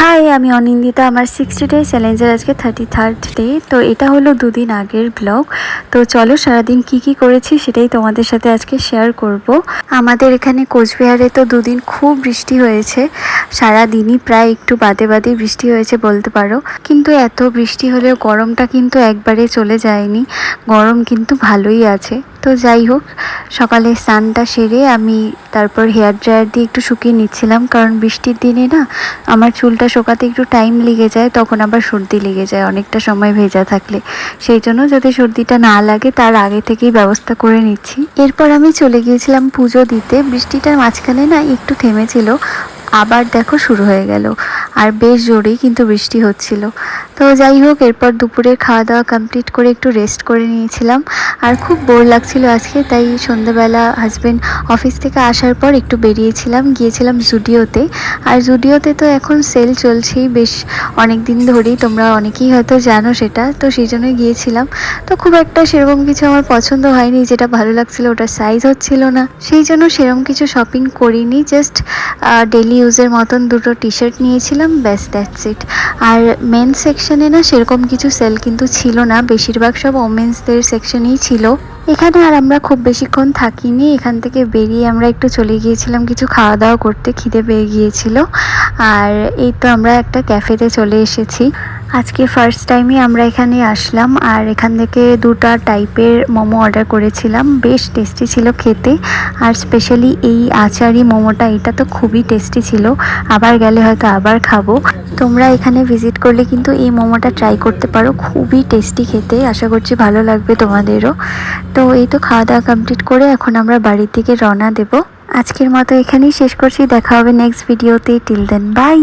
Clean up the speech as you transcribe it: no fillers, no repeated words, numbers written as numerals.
High, আমি অনিন্দিতা। আমার 60 day চ্যালেঞ্জের আজকে 33rd ডে। তো এটা হলো দুদিন আগের ব্লগ। তো চলো সারাদিন কি করেছি সেটাই তোমাদের সাথে আজকে শেয়ার করব। আমাদের এখানে কোচবিহারে তো দুদিন খুব বৃষ্টি হয়েছে। সারাদিনই প্রায় একটু বাদে বাদে বৃষ্টি হয়েছে বলতে পারো। কিন্তু এত বৃষ্টি হলেও গরমটা কিন্তু একবারে চলে যায়নি। গরম কিন্তু ভালোই আছে। তো যাই হোক, সকালে স্নানটা সেরে আমি তারপর হেয়ার ড্রায়ার দিয়ে একটু শুকিয়ে নিচ্ছিলাম, কারণ বৃষ্টির দিনে না আমার চুলটা শোকাতে একটু টাইম লেগে যায়, তখন আবার সর্দি লেগে যায় অনেকটা সময় ভেজা থাকলে। সেই জন্য যাতে সর্দিটা না লাগে তার আগে থেকেই ব্যবস্থা করে নিচ্ছি। এরপর আমি চলে গিয়েছিলাম পুজো দিতে। বৃষ্টিটার মাঝখানে না একটু থেমেছিল, আবার দেখো শুরু হয়ে গেল। আর বেশ জোরেই কিন্তু বৃষ্টি হচ্ছিল। তো যাই হোক, এরপর দুপুরের খাওয়া দাওয়া কমপ্লিট করে একটু রেস্ট করে নিয়েছিলাম। আর খুব বোর লাগছিল আজকে, তাই সন্ধ্যাবেলা হাজব্যান্ড অফিস থেকে আসার পর একটু গিয়েছিলাম জুডিওতে। আর জুডিওতে তো এখন সেল চলছেই বেশ অনেক দিন ধরেই, তোমরা অনেকেই হয়তো জানো সেটা। তো সেই জন্যই গিয়েছিলাম। তো খুব একটা সেরকম কিছু আমার পছন্দ হয়নি, যেটা ভালো লাগছিল ওটার সাইজ হচ্ছিল না, সেই জন্য সেরকম কিছু শপিং করিনি। জাস্ট ডেলি ইউজের মতন দুটো টি শার্ট নিয়েছিলাম, ব্যাস দ্যাটস ইট। আর মেন্স সেকশনে না সেরকম কিছু সেল কিন্তু ছিল না, বেশিরভাগ সব ওমেন্সদের সেকশনেই ছিল। এখানে আর আমরা খুব বেশিক্ষণ থাকিনি। এখান থেকে বেরিয়ে আমরা একটু চলে গিয়েছিলাম কিছু খাওয়া দাওয়া করতে, খিদে পেয়ে গিয়েছিল। আর এই তো আমরা একটা ক্যাফেতে চলে এসেছি। আজকে ফার্স্ট টাইমই আমরা এখানে আসলাম। আর এখান থেকে দুটা টাইপের মোমো অর্ডার করেছিলাম, বেশ টেস্টি ছিল খেতে। আর স্পেশালি এই আচারি মোমোটা, এটা তো খুবই টেস্টি ছিল। আবার গেলে হয়তো আবার খাবো। তোমরা এখানে ভিজিট করলে কিন্তু এই মোমোটা ট্রাই করতে পারো, খুবই টেস্টি খেতে। আশা করছি ভালো লাগবে তোমাদেরও। তো এই তো খাওয়া দাওয়া কমপ্লিট করে এখন আমরা বাড়ির দিকে রওনা দেব। আজকের মতো এখানেই শেষ করছি, দেখা হবে নেক্সট ভিডিওতে। Till then by.